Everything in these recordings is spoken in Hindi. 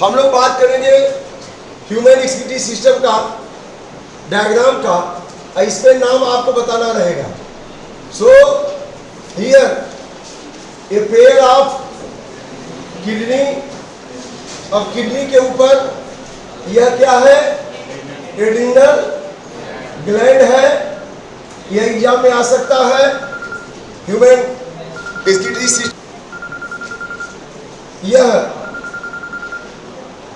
हम लोग बात करेंगे ह्यूमन एक्सक्रीटरी सिस्टम का डायग्राम का। इस पे नाम आपको बताना रहेगा। So here A pair of kidney, अब किडनी के ऊपर यह क्या है? एड्रिनल ग्लैंड है। यह एग्जाम में आ सकता है। ह्यूमन एक्सक्रीटरी सिस्टम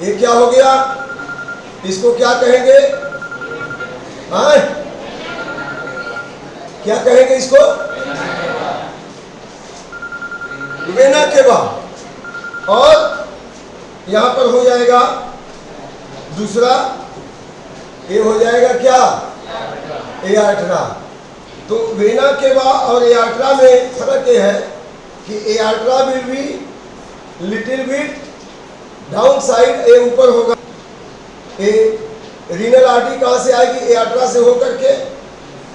ये क्या हो गया? इसको क्या कहेंगे? हाँ, क्या कहेंगे इसको? Vena cava. और यहां पर हो जाएगा दूसरा, ये हो जाएगा क्या? एआर्टरा। तो वेना केवा और एआर्टरा में फर्क ये है कि aorta will be little bit down side, ए ऊपर होगा। ए रीनल आर्टरी कहां से आएगी? एआर्टरा से होकर के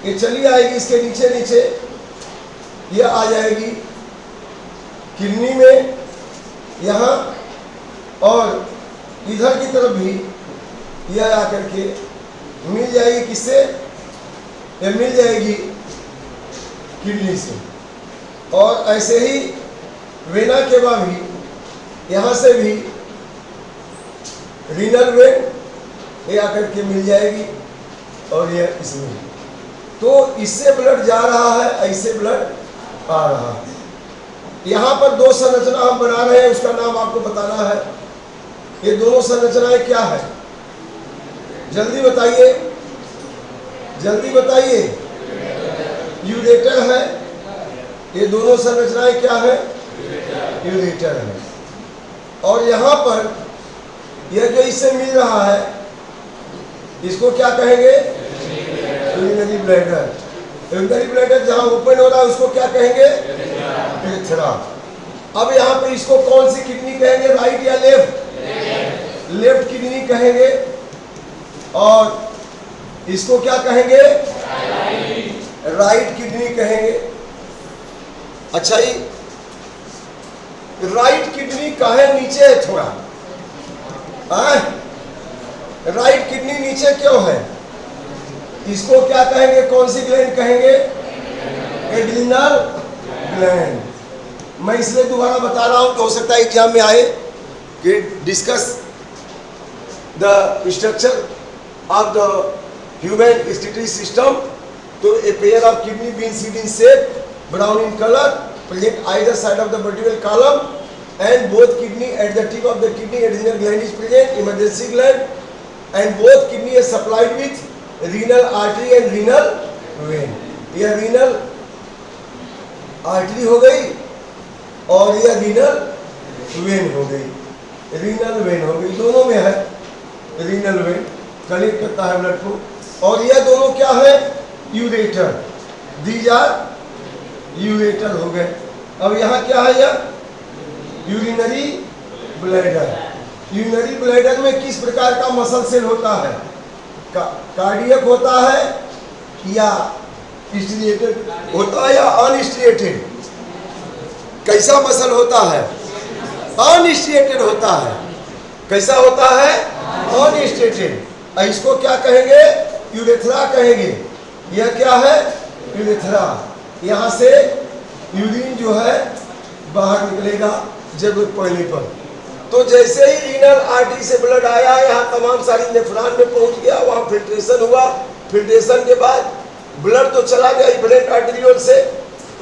ये चली आएगी इसके नीचे नीचे, ये आ जाएगी किडनी में यहाँ, और इधर की तरफ भी यह आकर के मिल जाएगी। किससे? ये मिल जाएगी किडनी से। और ऐसे ही वेना केवा भी यहाँ से भी रीनल वेन ये आकर के मिल जाएगी, और ये इसमें। तो इससे ब्लड जा रहा है, ऐसे ब्लड आ रहा है। यहाँ पर दो संरचना हम बना रहे हैं, उसका नाम आपको बताना है। ये दोनों संरचनाएं क्या है? जल्दी बताइए, जल्दी बताइए। यूरेटर है। ये दोनों संरचनाएं क्या है? यूरेटर है। और यहाँ पर यह जो इससे मिल रहा है, इसको क्या कहेंगे? Urinary bladder. यूरिनरी ब्लैडर जहाँ ओपन हो रहा है उसको क्या कहेंगे? यूरेथ्रा। अब यहाँ पे इसको कौन सी किडनी कहेंगे? राइट या लेफ्ट? लेफ्ट किडनी कहेंगे। और इसको क्या कहेंगे? राइट किडनी कहेंगे। अच्छा, ही राइट किडनी काहे नीचे है थोड़ा? राइट किडनी नीचे क्यों है? इसको क्या कहेंगे? कौन सी ग्लैंड कहेंगे? Adrenal gland. मैं इसलिए दोबारा बता रहा हूं कि हो सकता है एग्जाम में आए कि discuss the structure of the human excretory system. तो a pair of kidney bean seed in shape, brown in colour, present either side of the vertebral column, and both kidney at the tip of the kidney adrenal gland is present, emergency gland, and both kidney is supplied with renal artery and renal vein. यह renal artery हो गई और यह renal vein हो गई, renal vein हो गई, दोनों में है renal vein, कलेक्ट करता है ब्लड को। और यह दोनों क्या है? यूरेटर। These are यूरेटर हो गए। अब यहाँ क्या है? यह यूरिनरी ब्लैडर। यूरिनरी ब्लैडर में किस प्रकार का मसल सेल होता है? कार्डियक होता है या स्ट्रिएटेड होता है या अनस्ट्रिएटेड? कैसा मसल होता है? अनस्ट्रिएटेड होता है। कैसा होता है? अनस्ट्रिएटेड। इसको क्या कहेंगे? यूरेथ्रा कहेंगे। यह क्या है? यूरेथ्रा। यहाँ से यूरिन जो है बाहर निकलेगा जरूरत पड़ने पर। तो जैसे ही रीनल आर्टरी से ब्लड आया, यहाँ तमाम सारी नेफ्रॉन में पहुंच गया, वहाँ फिल्ट्रेशन हुआ। फिल्ट्रेशन के बाद ब्लड तो चला गया ब्लड आर्टेरियोल से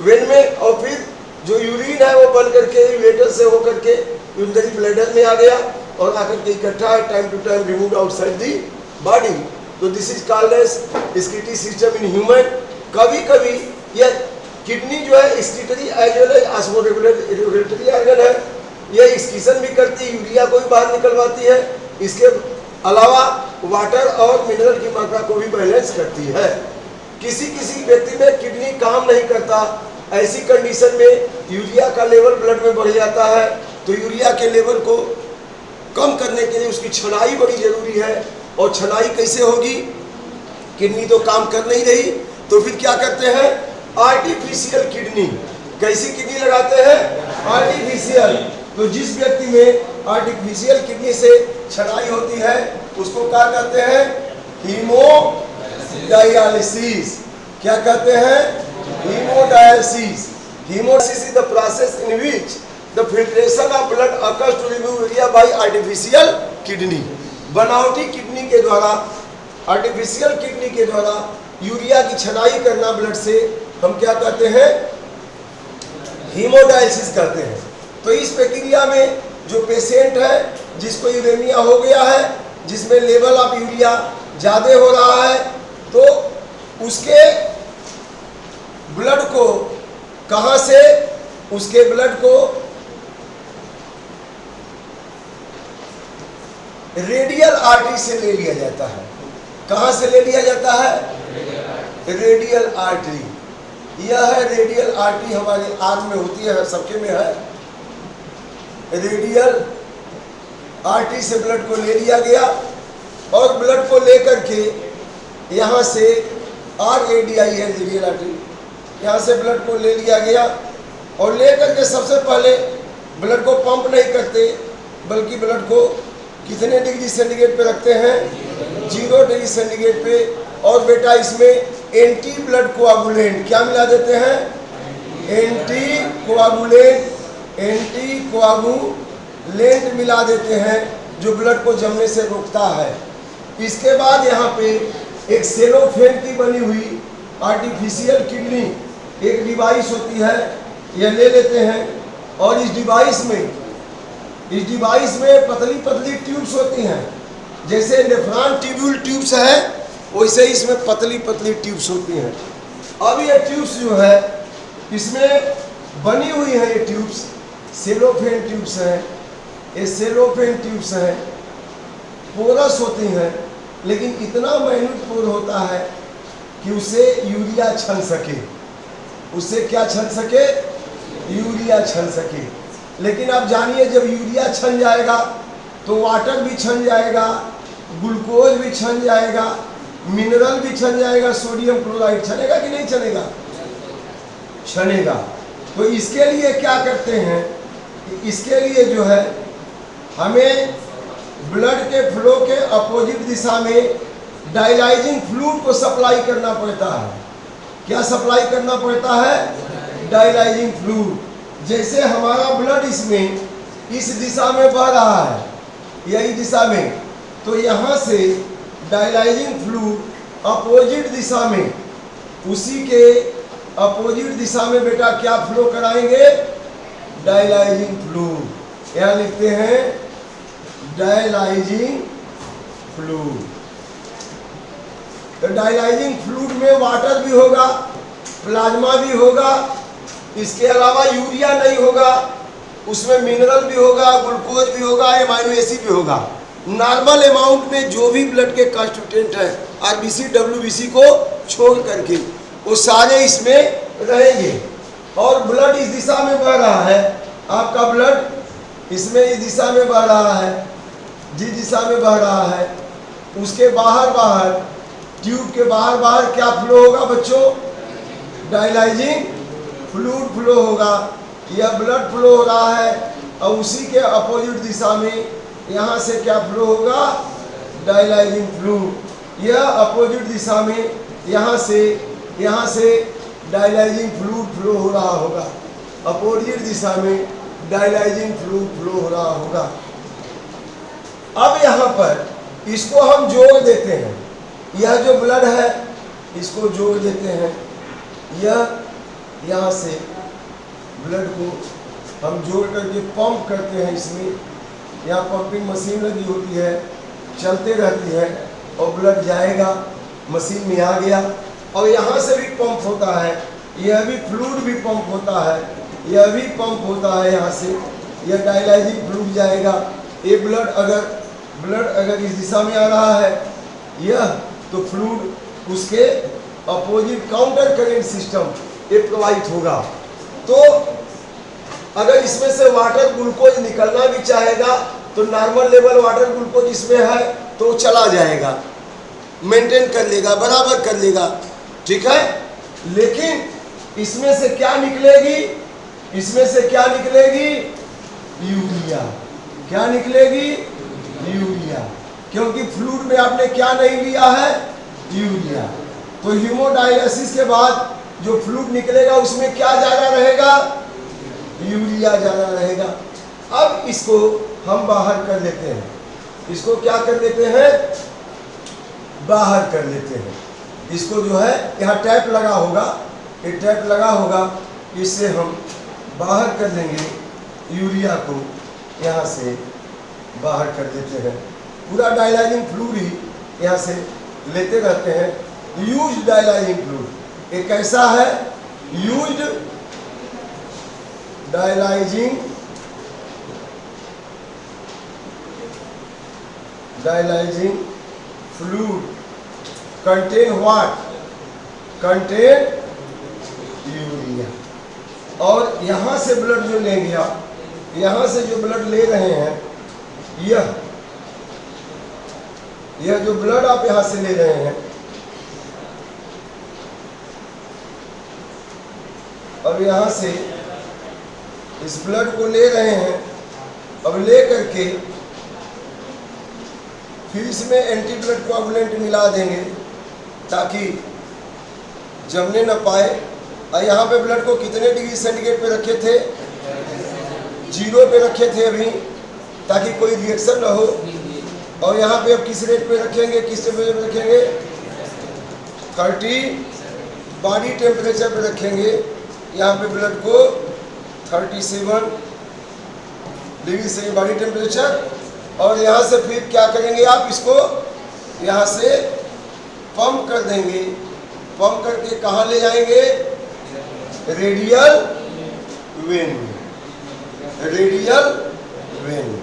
वेन में, और फिर जो यूरिन है वो बन करके यूरेटर से होकर के यूरिनरी ब्लैडर में आ गया और आकर के इकट्ठा time to time remove outside the body. तो this is called as excretory system in human. कभी कभी यह किडनी जो है excretory as well as osmoregulatory organ है। यह एक्सक्रीशन भी करती है, यूरिया को भी बाहर निकलवाती है। इसके अलावा वाटर और मिनरल की मात्रा को भी बैलेंस करती है। किसी किसी व्यक्ति में किडनी काम नहीं करता, ऐसी कंडीशन में यूरिया का लेवल ब्लड में बढ़ जाता है। तो यूरिया के लेवल को कम करने के लिए उसकी छनाई बड़ी जरूरी है। और छनाई कैसे होगी? किडनी तो काम कर नहीं रही, तो फिर क्या करते हैं? Artificial kidney. कैसी किडनी लगाते हैं? आर्टिफिशियल। तो जिस व्यक्ति में आर्टिफिशियल किडनी से छनाई होती है उसको क्या कहते हैं? हीमोडायलिसिस। क्या कहते हैं? Haemodialysis. Haemodialysis is the process in which the filtration of blood occurs to remove urea by artificial kidney. बनावटी किडनी के द्वारा, आर्टिफिशियल किडनी के द्वारा यूरिया की छनाई करना ब्लड से हम क्या कहते हैं? हीमोडायलिसिस कहते हैं। तो इस प्रक्रिया में जो पेशेंट है जिसको यूरेमिया हो गया है, जिसमें लेवल ऑफ यूरिया ज़्यादा हो रहा है, तो उसके ब्लड को कहाँ से, उसके ब्लड को रेडियल आर्टरी से ले लिया जाता है। कहाँ से ले लिया जाता है? Radial artery. यह है रेडियल आर्टरी, हमारे आर्म में होती है, सबके में है। रेडियल आर्टरी से ब्लड को ले लिया गया और ब्लड को लेकर के यहाँ से RADI है रेडियल आर्टरी, यहाँ से ब्लड को ले लिया गया और लेकर के सबसे पहले ब्लड को पंप नहीं करते, बल्कि ब्लड को कितने डिग्री सेंटीग्रेड पे रखते हैं? 0 डिग्री सेंटीग्रेड पे। और बेटा इसमें एंटी ब्लड कोआगुलेंट क्या मिला देते हैं? एंटी कोआगुलेंट मिला देते हैं जो ब्लड को जमने से रोकता है। इसके बाद यहाँ पे एक सेलोफेन की बनी हुई आर्टिफिशियल किडनी एक डिवाइस होती है, यह ले लेते हैं और इस डिवाइस में पतली पतली ट्यूब्स होती हैं। जैसे नेफ्रॉन ट्यूब्यूल ट्यूब्स है वैसे इसमें पतली पतली ट्यूब्स होती हैं। अब ये ट्यूब्स जो है इसमें बनी हुई है, ये ट्यूब्स सेलोफेन ट्यूब्स हैं। ये सेलोफेन ट्यूब्स हैं, पोरस होती हैं, लेकिन इतना माइन्यूट पोर होता है कि उससे यूरिया छन सके। उससे क्या छन सके? यूरिया छन सके। लेकिन आप जानिए जब यूरिया छन जाएगा तो वाटर भी छन जाएगा, ग्लूकोज भी छन जाएगा, मिनरल भी छन जाएगा, सोडियम क्लोराइड छनेगा कि नहीं छनेगा? छनेगा। तो इसके लिए क्या करते हैं? इसके लिए जो है हमें ब्लड के फ्लो के अपोजिट दिशा में डायलाइजिंग फ्लूइड को सप्लाई करना पड़ता है। क्या सप्लाई करना पड़ता है? Dialysing fluid. जैसे हमारा ब्लड इसमें इस दिशा में बह रहा है, यही दिशा में, तो यहाँ से डायलाइजिंग फ्लूइड अपोजिट दिशा में, उसी के अपोजिट दिशा में बेटा क्या फ्लो कराएंगे? Dialysing fluid. यहाँ लिखते हैं डायलाइजिंग फ्लूइड। तो डायलाइजिंग फ्लूइड में वाटर भी होगा, प्लाज्मा भी होगा, इसके अलावा यूरिया नहीं होगा, उसमें मिनरल भी होगा, ग्लूकोज भी होगा, एमाइनो एसिड भी होगा। नॉर्मल अमाउंट में जो भी ब्लड के कॉन्स्टिट्यूएंट हैं RBC WBC को छोड़ करके वो सारे इसमें रहेंगे। और ब्लड इस दिशा में बह रहा है, आपका ब्लड इसमें इस दिशा में बह रहा है, जिस दिशा में बह रहा है उसके बाहर ट्यूब के बाहर क्या फ्लो होगा बच्चों? डायलाइजिंग फ्लूइड फ्लो होगा। यह ब्लड फ्लो हो रहा है और उसी के अपोजिट दिशा में यहाँ से क्या फ्लो होगा? Dialysing fluid. यह अपोजिट दिशा में यहाँ से डायलाइजिंग फ्लूइड फ्लो हो रहा होगा, अपोजिट दिशा में डायलाइजिंग फ्लूइड फ्लो हो रहा होगा। अब यहाँ पर इसको हम जोड़ देते हैं, यह जो ब्लड है इसको जोड़ देते हैं। यह यहाँ से ब्लड को हम जोड़ करके पंप करते हैं इसमें। यहाँ पंपिंग मशीन लगी होती है, चलते रहती है और ब्लड जाएगा, मशीन में आ गया। और यहाँ से भी पंप होता है, यह भी फ्लूइड भी पंप होता है, यह भी पंप होता है। यहाँ से यह डायलाइजिंग फ्लूइड जाएगा। ये ब्लड अगर इस दिशा में आ रहा है यह, तो फ्लूइड उसके अपोजिट काउंटर करेंट सिस्टम ये प्रवाहित होगा। तो अगर इसमें से वाटर ग्लूकोज निकलना भी चाहेगा तो नॉर्मल लेवल वाटर ग्लूकोज इसमें है तो चला जाएगा, मेंटेन कर लेगा, बराबर कर लेगा, ठीक है। लेकिन इसमें से क्या निकलेगी? इसमें से क्या निकलेगी? यूरिया। क्या निकलेगी? यूरिया। क्योंकि फ्लूइड में आपने क्या नहीं लिया है? यूरिया। तो हीमोडायलिसिस के बाद जो फ्लूइड निकलेगा उसमें क्या ज्यादा रहेगा? यूरिया ज्यादा रहेगा। अब इसको हम बाहर कर लेते हैं, इसको क्या कर लेते हैं? बाहर कर लेते हैं। इसको जो है यहाँ टैप लगा होगा, ये टैप लगा होगा, इससे हम बाहर कर लेंगे यूरिया को, यहाँ से बाहर कर देते हैं। पूरा डायलाइजिंग फ्लूइड ही यहाँ से लेते रहते हैं। यूज्ड डायलाइजिंग फ्लूइड एक ऐसा है, used dialysing fluid contain what? Contain urea. और यहाँ से ब्लड जो लेंगे आप, यहाँ से जो ब्लड ले रहे हैं, यह जो ब्लड आप यहाँ से ले रहे हैं, अब यहाँ से इस ब्लड को ले रहे हैं, अब ले करके फिर इसमें एंटी ब्लड कोआगुलेंट मिला देंगे ताकि जमने न पाए। और यहाँ पे ब्लड को कितने डिग्री सेंटीग्रेड पे रखे थे? 0 पे रखे थे अभी, ताकि कोई रिएक्शन न हो। और यहाँ पे अब किस रेट पे रखेंगे? किस टेम्परेचर पे रखेंगे? 30 बॉडी टेम्परेचर पे रखेंगे। यहाँ पे ब्लड को 37 डिग्री से बॉडी टेम्परेचर। और यहाँ से फिर क्या करेंगे आप? इसको यहाँ से पंप कर देंगे। पंप करके कहाँ ले जाएंगे? रेडियल वेन में। रेडियल वेन में।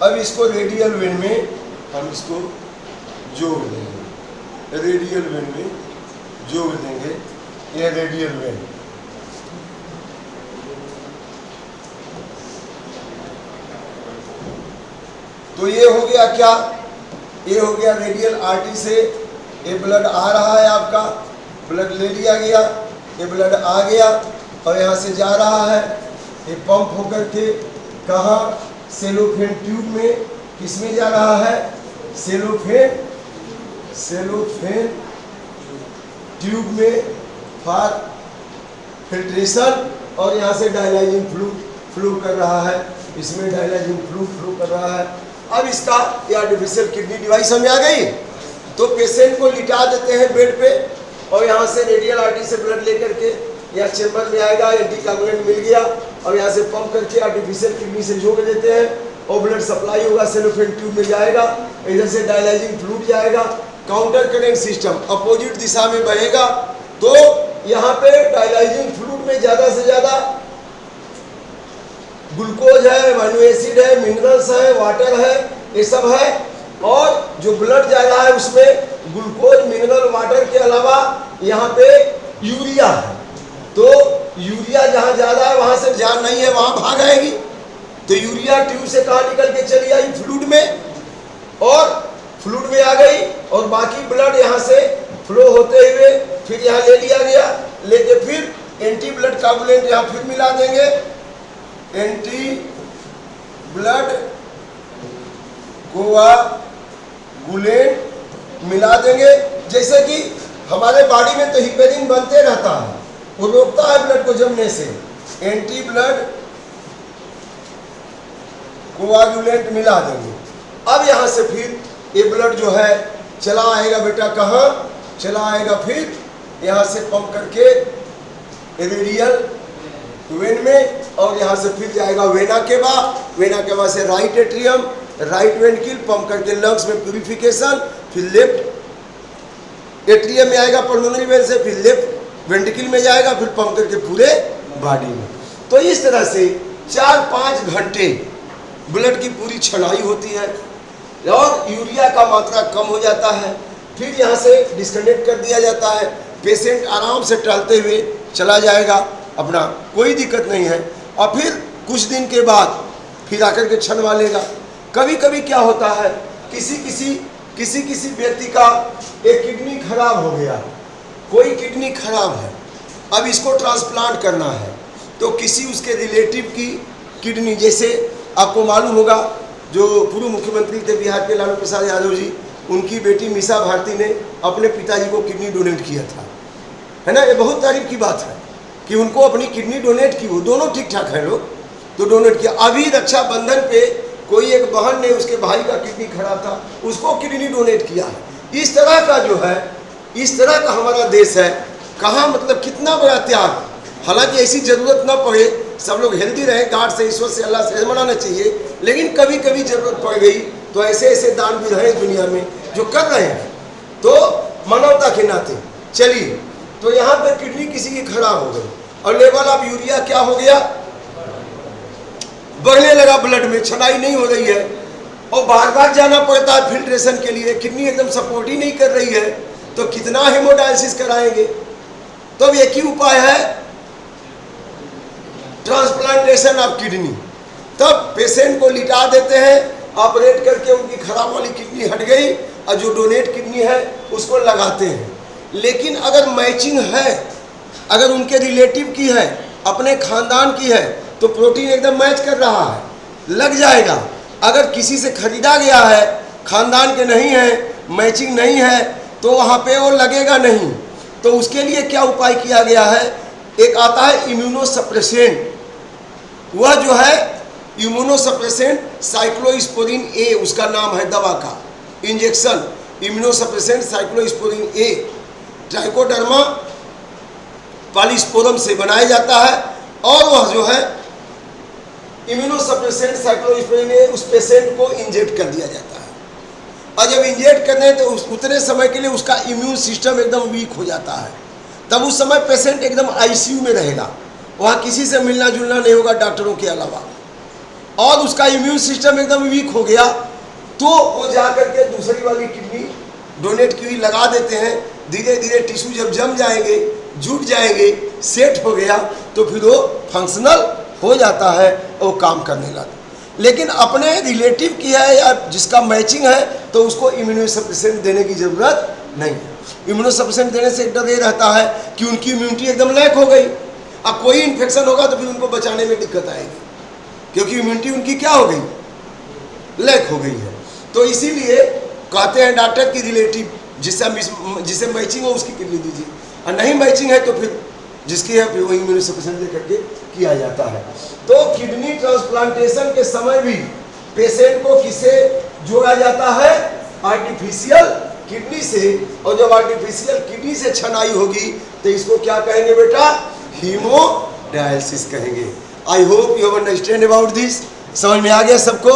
अब इसको रेडियल वेन में हम इसको जोड़ देंगे, रेडियल वेन में जोड़ देंगे। यह रेडियल वेन। तो ये हो गया क्या? ये हो गया रेडियल आर्टरी से ये ब्लड आ रहा है, आपका ब्लड ले लिया गया, ये ब्लड आ गया और यहाँ से जा रहा है। ये पंप होकर के कहाँ? सेलोफेन ट्यूब में। किस में जा रहा है? सेलोफेन ट्यूब में फॉर फिल्ट्रेशन। और यहाँ से डायलाइजिंग फ्लू कर रहा है, इसमें डायलाइजिंग फ्लू कर रहा है। अब इसका ये आर्टिफिशियल किडनी डिवाइस हमें आ गई। तो पेशेंट को लिटा देते हैं बेड पे और यहाँ से रेडियल आर्टरी से ब्लड लेकर के यहाँ चेम्बर में आएगा। एंटीकोगुलेंट मिल गया और यहाँ से पंप करके आर्टिफिशियल किडनी से जोड़ देते हैं और ब्लड सप्लाई होगा, सेलोफेन ट्यूब में जाएगा, इधर से डायलाइजिंग फ्लूइड जाएगा। काउंटर करेंट सिस्टम अपोजिट दिशा में बहेगा। तो यहाँ पे डायलाइजिंग फ्लूइड में ज़्यादा से ज़्यादा ग्लूकोज है, अमीनो एसिड है, मिनरल्स है, वाटर है, ये सब है। और जो ब्लड जा रहा है उसमें ग्लूकोज, मिनरल, वाटर के अलावा यहाँ पे यूरिया है। तो यूरिया जहाँ ज़्यादा है वहाँ से जहाँ नहीं है वहाँ भाग आएगी। तो यूरिया ट्यूब से कहाँ निकल के चली आई? फ्लूइड में, और फ्लूइड में आ गई और बाकी ब्लड यहाँ से फ्लो होते हुए फिर यहाँ ले लिया गया। लेके फिर एंटी ब्लड कोआगुलेंट यहाँ फिर मिला देंगे, एंटी ब्लड कोआगुलेंट मिला देंगे। जैसे कि हमारे बॉडी में तो हिपेरिन बनते रहता है, वो रोकता है ब्लड को जमने से। एंटी ब्लड कोआगुलेंट मिला देंगे। अब यहाँ से फिर ये ब्लड जो है चला आएगा बेटा, कहाँ चला आएगा? फिर यहाँ से पंप करके रेडियल वेन में और यहाँ से फिर जाएगा वेना केवा। वेना केवा से right atrium, right ventricle, pump करके लंग्स में प्यूरिफिकेशन, फिर लेफ्ट एट्रियम में आएगा पल्मोनरी वेन से, फिर लेफ्ट वेंट्रिकल में जाएगा, फिर पंप करके पूरे बॉडी में। तो इस तरह से 4-5 घंटे ब्लड की पूरी छनाई होती है और यूरिया का मात्रा कम हो जाता है। फिर यहाँ से डिस्कनेक्ट कर दिया जाता है। पेशेंट आराम से टहलते हुए चला जाएगा, अपना कोई दिक्कत नहीं है। और फिर कुछ दिन के बाद फिर आकर के छनवा लेगा। कभी कभी क्या होता है, किसी व्यक्ति का एक किडनी खराब हो गया, कोई किडनी खराब है, अब इसको ट्रांसप्लांट करना है, तो किसी उसके रिलेटिव की किडनी, जैसे आपको मालूम होगा जो पूर्व मुख्यमंत्री थे बिहार के लालू प्रसाद यादव जी, उनकी बेटी मीसा भारती ने अपने पिताजी को किडनी डोनेट किया था, है ना। ये बहुत तारीफ की बात है कि उनको अपनी किडनी डोनेट की, वो दोनों ठीक ठाक हैं लोग, तो डोनेट किया। अभी रक्षाबंधन पे कोई एक बहन ने उसके भाई का किडनी खराब था, उसको किडनी डोनेट किया है। इस तरह का जो है, इस तरह का हमारा देश है। कहाँ मतलब कितना बड़ा त्याग। हालांकि ऐसी ज़रूरत ना पड़े, सब लोग हेल्दी रहे, गार्ड से, ईश्वर से, अल्लाह से मनाना चाहिए, लेकिन कभी कभी ज़रूरत पड़ गई तो ऐसे ऐसे दान भी रहे दुनिया में जो कर रहे हैं, तो मानवता के नाते चलिए। तो यहाँ पे किडनी किसी की खराब हो गई और लेवल ऑफ यूरिया क्या हो गया, बढ़ने लगा, ब्लड में छनाई नहीं हो रही है और बार बार जाना पड़ता है फिल्ट्रेशन के लिए, किडनी एकदम सपोर्ट ही नहीं कर रही है, तो कितना हेमोडायलिसिस कराएंगे। तो अब एक ही उपाय है, ट्रांसप्लांटेशन ऑफ किडनी। तब पेशेंट को लिटा देते हैं, ऑपरेट करके उनकी खराब वाली किडनी हट गई और जो डोनेट किडनी है उसको लगाते हैं। लेकिन अगर मैचिंग है, अगर उनके रिलेटिव की है, अपने खानदान की है, तो प्रोटीन एकदम मैच कर रहा है, लग जाएगा। अगर किसी से खरीदा गया है, खानदान के नहीं है, मैचिंग नहीं है, तो वहाँ पे वो लगेगा नहीं। तो उसके लिए क्या उपाय किया गया है, एक आता है इम्यूनोसप्रेसेंट, वह जो है इम्यूनोसप्रेसेंट साइक्लोस्पोरिन ए, उसका नाम है दवा का इंजेक्शन, इम्यूनोसप्रेसेंट साइक्लोस्पोरिन ए ट्राइकोडर्मा पॉलीस्पोरम से बनाया जाता है और वह जो है इम्यूनोसप्रेसेंट साइक्लोस्पोरिन ए उस पेशेंट को इंजेक्ट कर दिया जाता है। और जब इंजेक्ट करते हैं तो उतने समय के लिए उसका इम्यून सिस्टम एकदम वीक हो जाता है, तब उस समय पेशेंट एकदम आईसीयू में रहेगा, वहाँ किसी से मिलना जुलना नहीं होगा डॉक्टरों के अलावा, और उसका इम्यून सिस्टम एकदम वीक हो गया, तो वो जाकर के दूसरी वाली किडनी डोनेट की हुई लगा देते हैं। धीरे धीरे टिश्यू जब जम जाएंगे, जुट जाएंगे, सेट हो गया, तो फिर वो फंक्शनल हो जाता है और काम करने लगता। लेकिन अपने रिलेटिव की है या जिसका मैचिंग है, तो उसको इम्यूनोसप्रेसेंट देने की ज़रूरत नहीं है। इम्यूनोसप्रेसेंट देने से डर ये रहता है कि उनकी इम्यूनिटी एकदम लैक हो गई, अब कोई इन्फेक्शन होगा तो फिर उनको बचाने में दिक्कत आएगी, क्योंकि इम्यूनिटी उनकी क्या हो गई, लैक हो गई है। तो इसीलिए कहते हैं डॉक्टर की रिलेटिव जिसे मैचिंग हो उसकी किडनी दीजिए, और नहीं मैचिंग है तो फिर जिसकी है फिर वही इम्यूनोसप्रेसेंट दे करके किया जाता है। तो किडनी ट्रांसप्लांटेशन के समय भी पेशेंट को किससे जोड़ा जाता है, आर्टिफिशियल किडनी से। और जब आर्टिफिशियल किडनी से छनाई होगी तो इसको क्या कहेंगे बेटा, हीमोडायलिसिस कहेंगे। I hope you have understand about this. समझ में आ गया सबको।